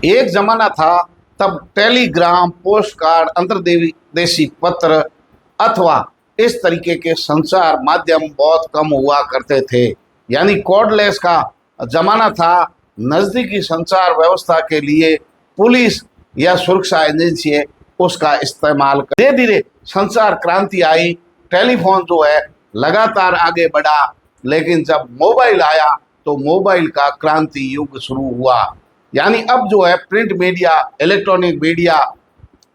एक जमाना था तब टेलीग्राम, पोस्ट कार्ड, अंतर्देशी पत्र अथवा इस तरीके के संचार माध्यम बहुत कम हुआ करते थे। यानी कॉर्डलेस का जमाना था। नज़दीकी संचार व्यवस्था के लिए पुलिस या सुरक्षा एजेंसी उसका इस्तेमाल कर। धीरे धीरे संचार क्रांति आई, टेलीफोन जो है लगातार आगे बढ़ा, लेकिन जब मोबाइल आया तो मोबाइल का क्रांति युग शुरू हुआ। यानी अब जो है प्रिंट मीडिया, इलेक्ट्रॉनिक मीडिया,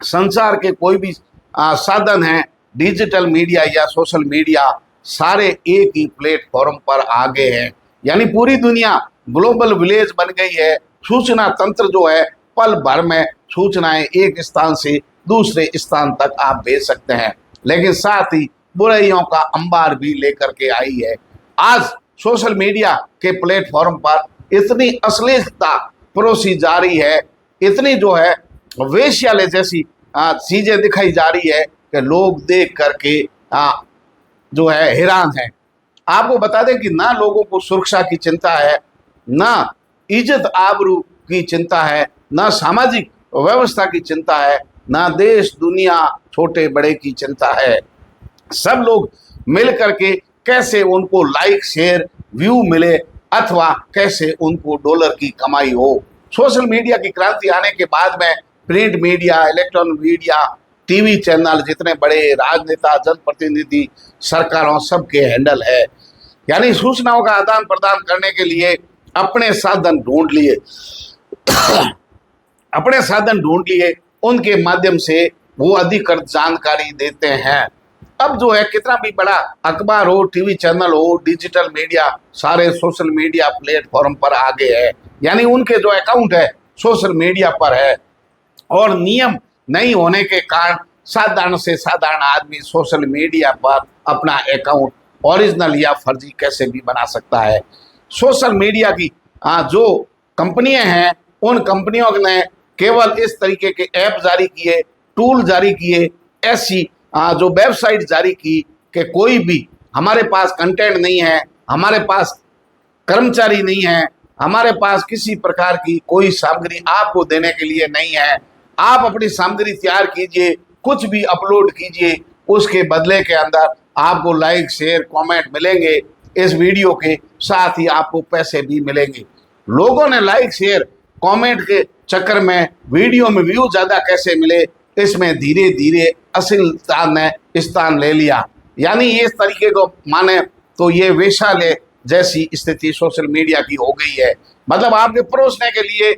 संचार के कोई भी साधन है, डिजिटल मीडिया या सोशल मीडिया, सारे एक ही प्लेटफॉर्म पर आ गए हैं। यानी पूरी दुनिया ग्लोबल विलेज बन गई है। सूचना तंत्र जो है पल भर में सूचनाएं एक स्थान से दूसरे स्थान तक आप भेज सकते हैं, लेकिन साथ ही बुराइयों का अंबार भी लेकर के आई है। आज सोशल मीडिया के प्लेटफॉर्म पर इतनी अश्लीलता परोसी जा रही है, इतनी जो है वेश्यालय जैसी चीजें दिखाई जा रही है कि लोग देख करके जो है हैरान है। आपको बता दें कि ना लोगों को सुरक्षा की चिंता है, ना इज्जत आबरू की चिंता है, ना सामाजिक व्यवस्था की चिंता है, ना देश दुनिया छोटे बड़े की चिंता है। सब लोग मिल करके कैसे उनको लाइक, शेयर, व्यू मिले अथवा कैसे उनको डॉलर की कमाई हो। सोशल मीडिया की क्रांति आने के बाद में print media, electronic media, TV channel, जितने बड़े राजनेता, जनप्रतिनिधि, सरकारों, सबके हैंडल है। यानी सूचनाओं का आदान प्रदान करने के लिए अपने साधन ढूंढ लिए अपने साधन ढूंढ लिए, उनके माध्यम से वो अधिकृत जानकारी देते हैं। अब जो है कितना भी बड़ा अखबार हो, टीवी चैनल हो, डिजिटल मीडिया, सारे सोशल मीडिया प्लेटफॉर्म पर आ गए हैं। यानी उनके जो अकाउंट है सोशल मीडिया पर है, और नियम नहीं होने के कारण साधारण से साधारण आदमी सोशल मीडिया पर अपना अकाउंट ओरिजिनल या फर्जी कैसे भी बना सकता है। सोशल मीडिया की जो कंपनियां हैं, उन कंपनियों ने केवल इस तरीके के ऐप जारी किए, टूल जारी किए, ऐसी जो वेबसाइट जारी की कि कोई भी, हमारे पास कंटेंट नहीं है, हमारे पास कर्मचारी नहीं है, हमारे पास किसी प्रकार की कोई सामग्री आपको देने के लिए नहीं है, आप अपनी सामग्री तैयार कीजिए, कुछ भी अपलोड कीजिए, उसके बदले के अंदर आपको लाइक, शेयर, कमेंट मिलेंगे, इस वीडियो के साथ ही आपको पैसे भी मिलेंगे। लोगों ने लाइक, शेयर, कमेंट के चक्कर में वीडियो में व्यू ज़्यादा कैसे मिले, इसमें धीरे धीरे अश्लीलता ने स्थान ले लिया। यानी इस तरीके को माने तो ये वेश्यालय जैसी स्थिति सोशल मीडिया की हो गई है। मतलब आपके परोसने के लिए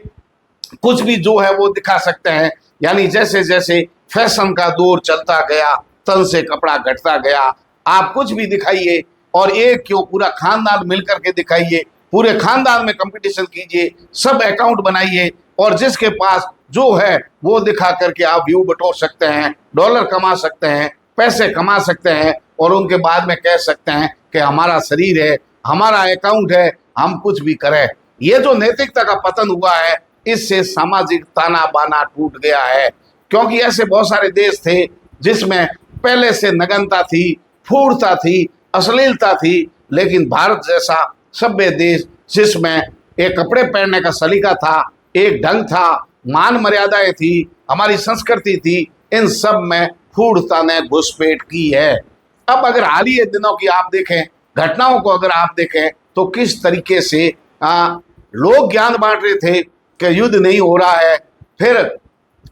कुछ भी जो है वो दिखा सकते हैं। यानी जैसे जैसे फैशन का दौर चलता गया, तन से कपड़ा घटता गया, आप कुछ भी दिखाइए, और एक क्यों पूरा खानदान मिलकर के दिखाइए, पूरे खानदान में कंपटीशन कीजिए, सब अकाउंट बनाइए, और जिसके पास जो है वो दिखा करके आप व्यू बटोर सकते हैं, डॉलर कमा सकते हैं, पैसे कमा सकते हैं, और उनके बाद में कह सकते हैं कि हमारा शरीर है, हमारा अकाउंट है, हम कुछ भी करें। ये जो नैतिकता का पतन हुआ है, इससे सामाजिक ताना बाना टूट गया है। क्योंकि ऐसे बहुत सारे देश थे जिसमें पहले से नग्नता थी, फूर्ता थी, अश्लीलता थी, लेकिन भारत जैसा सभ्य देश जिसमें एक कपड़े पहनने का सलीका था, एक ढंग था, मान मर्यादाएं थी, हमारी संस्कृति थी, इन सब में फूर्ता ने घुसपैठ की है। अब अगर हाल ही दिनों की आप देखें, घटनाओं को अगर आप देखें, तो किस तरीके से लोग ज्ञान बांट रहे थे कि युद्ध नहीं हो रहा है, फिर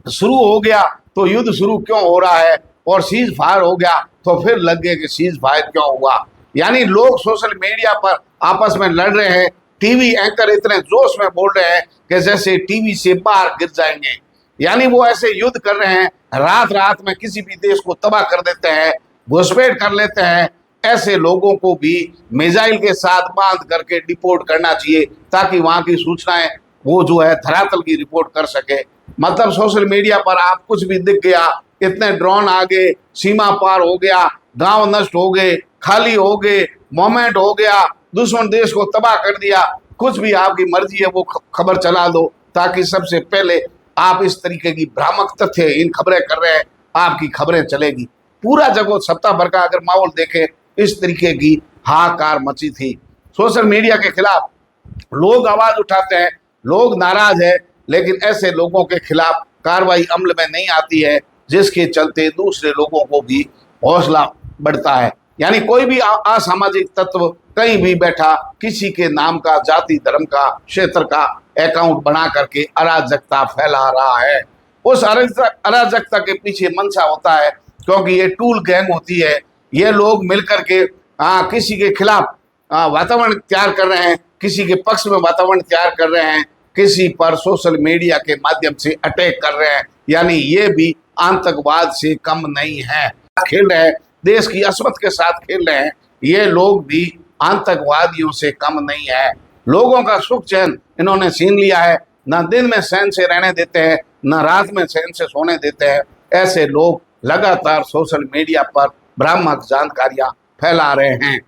शुरू हो गया तो युद्ध शुरू क्यों हो रहा है, और सीज फायर हो गया तो फिर लग गए कि सीज फायर क्यों हुआ। यानी लोग सोशल मीडिया पर आपस में लड़ रहे हैं, टीवी एंकर इतने जोश में बोल रहे हैं कि जैसे टीवी से बाहर गिर जाएंगे। यानी वो ऐसे युद्ध कर रहे हैं, रात रात में किसी भी देश को तबाह कर देते हैं, घुसपैठ कर लेते हैं। ऐसे लोगों को भी मिसाइल के साथ बांध करके डिपोर्ट करना चाहिए, ताकि वहां की सूचनाएं वो जो है धरातल की रिपोर्ट कर सके। मतलब सोशल मीडिया पर आप कुछ भी दिख गया, इतने ड्रोन आ गए, सीमा पार हो गया, गांव नष्ट हो गए, खाली हो गए, मोमेंट हो गया, दुश्मन देश को तबाह कर दिया, कुछ भी आपकी मर्जी है वो खबर चला दो, ताकि सबसे पहले आप इस तरीके की भ्रामक तथ्य इन खबरें कर रहे हैं, आपकी खबरें चलेगी। पूरा जगह सप्ताह भर का अगर माहौल देखें, इस तरीके की हाहाकार मची थी। सोशल मीडिया के खिलाफ लोग आवाज उठाते हैं, लोग नाराज है, लेकिन ऐसे लोगों के खिलाफ कार्रवाई अमल में नहीं आती है, जिसके चलते दूसरे लोगों को भी हौसला बढ़ता है। यानी कोई भी असामाजिक तत्व कहीं भी बैठा किसी के नाम का, जाति धर्म का, क्षेत्र का अकाउंट बना करके अराजकता फैला रहा है। उस अराजकता के पीछे मंशा होता है, क्योंकि ये टूल गैंग होती है। ये लोग मिलकर के किसी के खिलाफ वातावरण तैयार कर रहे हैं, किसी के पक्ष में वातावरण तैयार कर रहे हैं, किसी पर सोशल मीडिया के माध्यम से अटैक कर रहे हैं। यानी ये भी आतंकवाद से कम नहीं है, खेल रहे हैं, देश की असमत के साथ खेल रहे हैं। ये लोग भी आतंकवादियों से कम नहीं है। लोगों का सुख चैन इन्होंने छीन लिया है, न दिन में चैन से रहने देते हैं, न रात में चैन से सोने देते हैं। ऐसे लोग लगातार सोशल मीडिया पर भ्रामक जानकारियां फैला रहे हैं।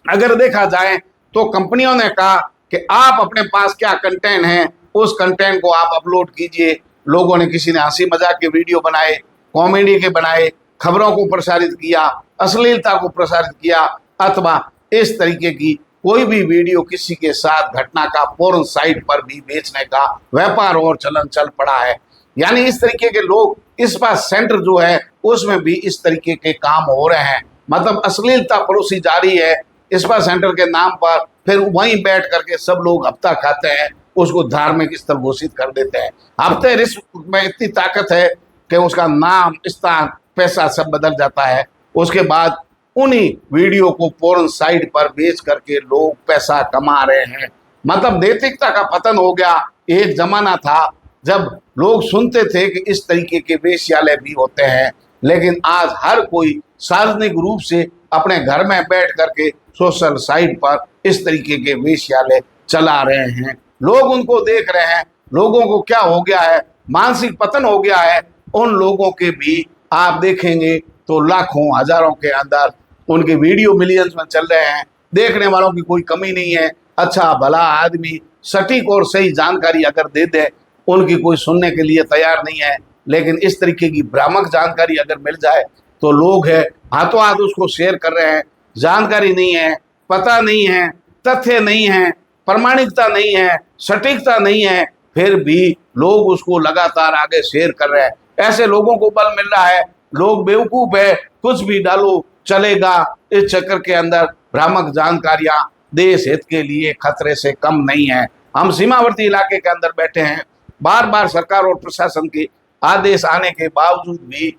अगर देखा जाए तो कंपनियों ने कहा कि आप अपने पास क्या कंटेंट है, उस कंटेंट को आप अपलोड कीजिए। लोगों ने, किसी ने हंसी मजाक के वीडियो बनाए, कॉमेडी के बनाए, खबरों को प्रसारित किया, अश्लीलता को प्रसारित किया, अथवा इस तरीके की कोई भी वीडियो किसी के साथ घटना का पोर्न साइट पर भी बेचने का व्यापार और चलन चल पड़ा है। यानी इस तरीके के लोग, इस पर सेंटर जो है उसमें भी इस तरीके के काम हो रहे हैं। मतलब अश्लीलता परोसी जा रही है इस पर सेंटर के नाम पर, फिर वहीं बैठ करके सब लोग हफ्ता खाते हैं, उसको धार्मिक स्थल घोषित कर देते हैं। हफ्ते रिश्वत में इतनी ताकत है कि उसका नाम, स्थान, पैसा सब बदल जाता है। उसके बाद उन्हीं वीडियो को पोर्न साइट पर बेच करके लोग पैसा कमा रहे हैं। मतलब नैतिकता का पतन हो गया। एक जमाना था जब लोग सुनते थे कि इस तरीके के वेश्यालय भी होते हैं, लेकिन आज हर कोई सार्वजनिक रूप से अपने घर में बैठ करके सोशल साइट पर इस तरीके के वेश्यालय चला रहे हैं। लोग उनको देख रहे हैं। लोगों को क्या हो गया है, मानसिक पतन हो गया है। उन लोगों के भी आप देखेंगे तो लाखों, हजारों के अंदर उनके वीडियो मिलियंस में चल रहे हैं। देखने वालों की कोई कमी नहीं है। अच्छा भला आदमी सटीक और सही जानकारी अगर दे दे, उनकी कोई सुनने के लिए तैयार नहीं है। लेकिन इस तरीके की भ्रामक जानकारी अगर मिल जाए तो लोग है हाथों हाथ उसको शेयर कर रहे हैं। जानकारी नहीं है, पता नहीं है, तथ्य नहीं है, प्रमाणिकता नहीं है, सटीकता नहीं है, फिर भी लोग उसको लगातार आगे शेयर कर रहे हैं। ऐसे लोगों को बल मिल रहा है। लोग बेवकूफ है, कुछ भी डालो चलेगा। इस चक्कर के अंदर भ्रामक जानकारियां देश हित के लिए खतरे से कम नहीं है। हम सीमावर्ती इलाके के अंदर बैठे हैं। बार बार सरकार और प्रशासन के आदेश आने के बावजूद भी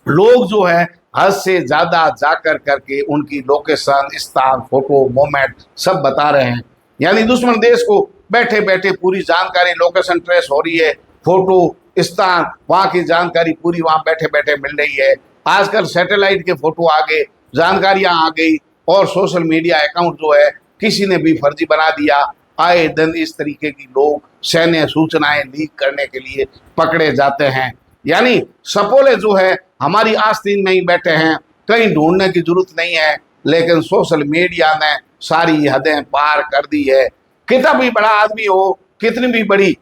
लोग जो है हद से ज्यादा जाकर करके उनकी लोकेशन, स्थान, फोटो, मोमेंट सब बता रहे हैं। यानी दुश्मन देश को बैठे बैठे पूरी जानकारी, लोकेशन ट्रेस हो रही है, फोटो, स्थान, वहाँ की जानकारी पूरी वहाँ बैठे बैठे मिल रही है। आजकल सैटेलाइट के फोटो आ गए, जानकारियां आ गई, और सोशल मीडिया अकाउंट जो है किसी ने भी फर्जी बना दिया। आए दिन इस तरीके की लोग सैन्य सूचनाएं लीक करने के लिए पकड़े जाते हैं। यानी सपोले जो है हमारी आस्तीन में ही बैठे हैं, कहीं ढूंढने की जरूरत नहीं है। लेकिन सोशल मीडिया ने सारी हदें पार कर दी है। कितना भी बड़ा आदमी हो, कितनी भी बड़ी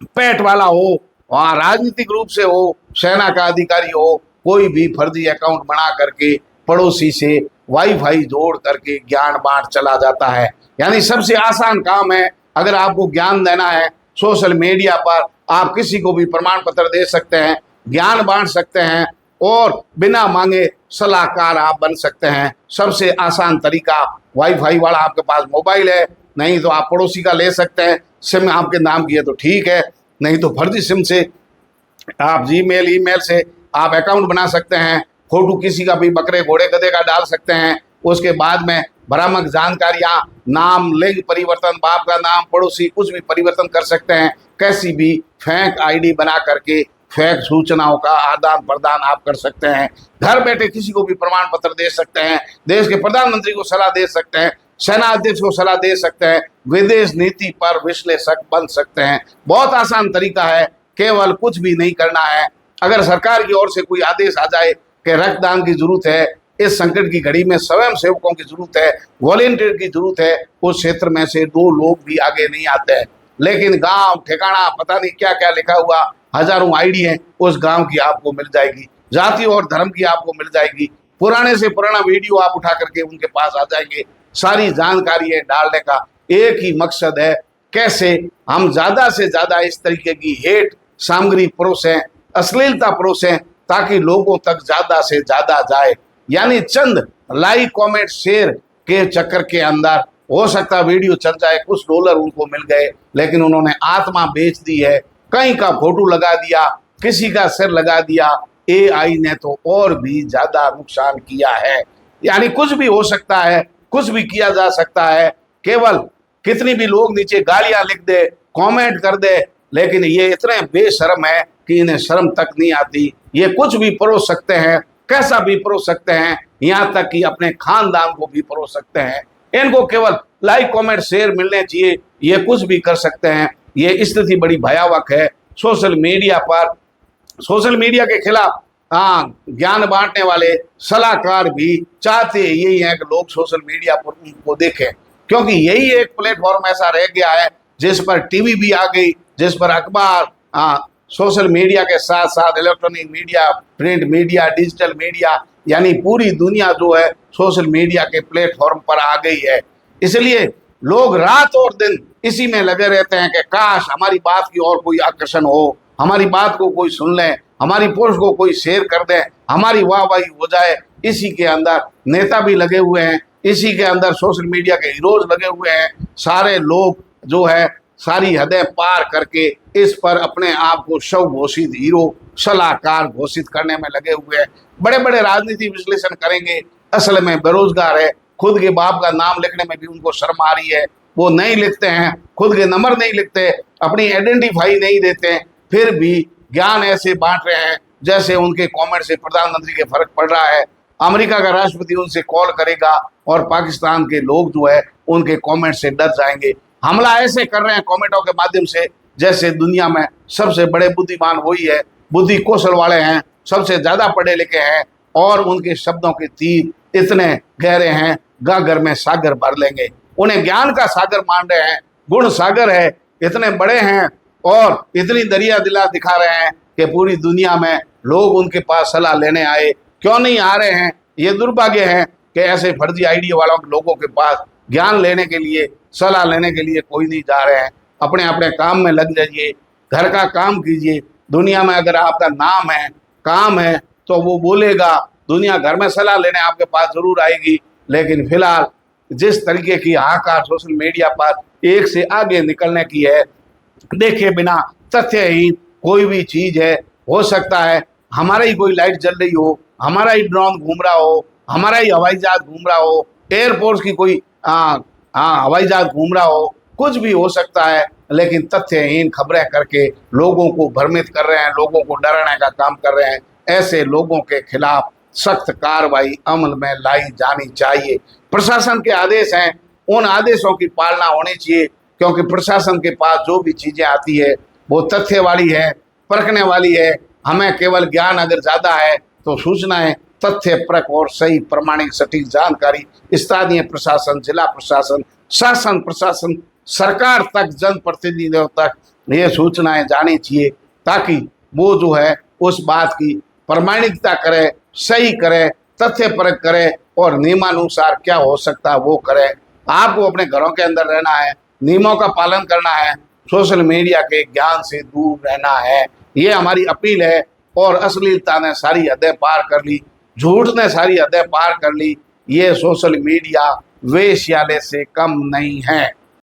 पेट वाला हो, वहाँ राजनीतिक रूप से हो, सेना का अधिकारी हो, कोई भी फर्जी अकाउंट बना करके पड़ोसी से वाईफाई जोड़ करके ज्ञान बांट चला जाता है। यानी सबसे आसान काम है, अगर आपको ज्ञान देना है सोशल मीडिया पर आप किसी को भी प्रमाण पत्र दे सकते हैं, ज्ञान बांट सकते हैं, और बिना मांगे सलाहकार आप बन सकते हैं। सबसे आसान तरीका, वाईफाई वाला आपके पास मोबाइल है, नहीं तो आप पड़ोसी का ले सकते हैं। सिम आपके नाम की है तो ठीक है, नहीं तो फर्जी सिम से आप जीमेल, ईमेल से आप अकाउंट बना सकते हैं। फोटो किसी का भी, बकरे, घोड़े, गधे का डाल सकते हैं। उसके बाद में भ्रामक जानकारियां, नाम, लिंग परिवर्तन, बाप का नाम, पड़ोसी, कुछ भी परिवर्तन कर सकते हैं। कैसी भी फेक आईडी बना करके फेक सूचनाओं का आदान प्रदान आप कर सकते हैं। घर बैठे किसी को भी प्रमाण पत्र दे सकते हैं, देश के प्रधानमंत्री को सलाह दे सकते हैं, सेना अध्यक्ष को सलाह दे सकते हैं, विदेश नीति पर विश्लेषक बन सकते हैं। बहुत आसान तरीका है, केवल कुछ भी नहीं करना है। अगर सरकार की ओर से कोई आदेश आ जाए कि रक्तदान की जरूरत है, इस संकट की घड़ी में स्वयं सेवकों की जरूरत है, वॉलेंटियर की जरूरत है, उस क्षेत्र में से 2 लोग भी आगे नहीं आते हैं। लेकिन गांव ठिकाना पता नहीं क्या क्या लिखा हुआ, हजारों आईडी है, उस गांव की आपको मिल जाएगी, जाति और धर्म की आपको मिल जाएगी, पुराने से पुराना वीडियो आप उठा करके उनके पास आ जाएंगे। सारी जानकारी है डालने का एक ही मकसद है कैसे हम ज्यादा से ज्यादा इस तरीके की हेट सामग्री परोसें, अश्लीलता परोसें, ताकि लोगों तक ज्यादा से ज्यादा जाए। यानी चंद लाइक कमेंट शेयर के चक्कर के अंदर हो सकता वीडियो चल जाए, कुछ डॉलर उनको मिल गए, लेकिन उन्होंने आत्मा बेच दी है। कहीं का फोटो लगा दिया, किसी का सिर लगा दिया। एआई ने तो और भी ज्यादा नुकसान किया है। यानी कुछ भी हो सकता है, कुछ भी किया जा सकता है। केवल कितनी भी लोग नीचे गालियां लिख दे, कमेंट कर दे, लेकिन ये इतने बेशर्म है कि इन्हें शर्म तक नहीं आती। ये कुछ भी परोस सकते हैं, कैसा भी परोस सकते हैं, यहाँ तक कि अपने खानदान को भी परोस सकते हैं। इनको केवल लाइक कमेंट शेयर मिलने चाहिए, ये कुछ भी कर सकते हैं। ये स्थिति बड़ी भयावह है सोशल मीडिया पर। सोशल मीडिया के खिलाफ ज्ञान बांटने वाले सलाहकार भी चाहते यही है कि लोग सोशल मीडिया पर उनको देखें, क्योंकि यही एक प्लेटफॉर्म ऐसा रह गया है जिस पर टीवी भी आ गई, जिस पर अखबार, सोशल मीडिया के साथ साथ electronic media, print media, digital media, यानी पूरी दुनिया जो है सोशल मीडिया के प्लेटफॉर्म पर आ गई है। इसलिए लोग रात और दिन इसी में लगे रहते हैं कि काश हमारी बात की और कोई आकर्षण हो, हमारी बात को कोई सुन ले, हमारी पोस्ट को कोई शेयर कर दे, हमारी वाहवाही हो जाए। इसी के अंदर नेता भी लगे हुए हैं, इसी के अंदर सोशल मीडिया के हीरोज लगे हुए हैं। सारे लोग जो है सारी हदें पार करके इस पर अपने आप को शव घोषित हीरो, सलाहकार घोषित करने में लगे हुए हैं। बड़े बड़े राजनीति विश्लेषण करेंगे, असल में बेरोजगार है। खुद के बाप का नाम लिखने में भी उनको शर्म आ रही है, वो नहीं लिखते हैं, खुद के नंबर नहीं लिखते, अपनी आइडेंटिफाई नहीं देते, फिर भी ज्ञान ऐसे बांट रहे हैं जैसे उनके कमेंट से प्रधानमंत्री के फर्क पड़ रहा है। अमेरिका का राष्ट्रपति उनसे कॉल करेगा और पाकिस्तान के लोग जो है उनके कमेंट से डर जाएंगे। हमला ऐसे कर रहे हैं कमेंटों के माध्यम से जैसे दुनिया में सबसे बड़े बुद्धिमान वही है, बुद्धि कौशल वाले हैं, सबसे ज्यादा पढ़े लिखे हैं, और उनके शब्दों के तीर इतने गहरे हैं गागर में सागर भर लेंगे। उन्हें ज्ञान का सागर मान रहे हैं, गुण सागर है, इतने बड़े हैं और इतनी दरिया दिला दिखा रहे हैं कि पूरी दुनिया में लोग उनके पास सलाह लेने आए क्यों नहीं आ रहे हैं। ये दुर्भाग्य है कि ऐसे फर्जी आइडिया वालों के लोगों के पास ज्ञान लेने के लिए, सलाह लेने के लिए कोई नहीं जा रहे हैं। अपने अपने काम में लग जाइए, घर का काम कीजिए। दुनिया में अगर आपका नाम है, काम है, तो वो बोलेगा, दुनिया घर में सलाह लेने आपके पास जरूर आएगी। लेकिन फिलहाल जिस तरीके की हाहाकार सोशल मीडिया पर एक से आगे निकलने की है, देखे बिना तथ्यहीन कोई भी चीज है, हो सकता है हमारा ही कोई लाइट जल रही हो, हमारा ही ड्रोन घूम रहा हो, हमारा ही हवाई जहाज घूम रहा हो, एयरफोर्स की कोई हवाई जहाज घूम रहा हो, कुछ भी हो सकता है। लेकिन तथ्यहीन खबरें करके लोगों को भ्रमित कर रहे हैं, लोगों को डराने का काम कर रहे हैं। ऐसे लोगों के खिलाफ सख्त कार्रवाई अमल में लाई जानी चाहिए। प्रशासन के आदेश हैं, उन आदेशों की पालना होनी चाहिए, क्योंकि प्रशासन के पास जो भी चीजें आती है वो तथ्य वाली है, परखने वाली है। हमें केवल ज्ञान अगर ज्यादा है तो सूचनाएं तथ्य परख और सही प्रमाणिक सटीक जानकारी स्थानीय प्रशासन, जिला प्रशासन, शासन प्रशासन, सरकार तक, जनप्रतिनिधियों तक ये सूचनाएं जानी चाहिए, ताकि वो जो है उस बात की प्रमाणिकता करे, सही करे, तथ्य परख करे और नियमानुसार क्या हो सकता है वो करे। आपको अपने घरों के अंदर रहना है, नियमों का पालन करना है, सोशल मीडिया के ज्ञान से दूर रहना है, ये हमारी अपील है। और अश्लीलता ने सारी हदें पार कर ली, झूठ ने सारी हदें पार कर ली। ये सोशल मीडिया वेश्यालय से कम नहीं है।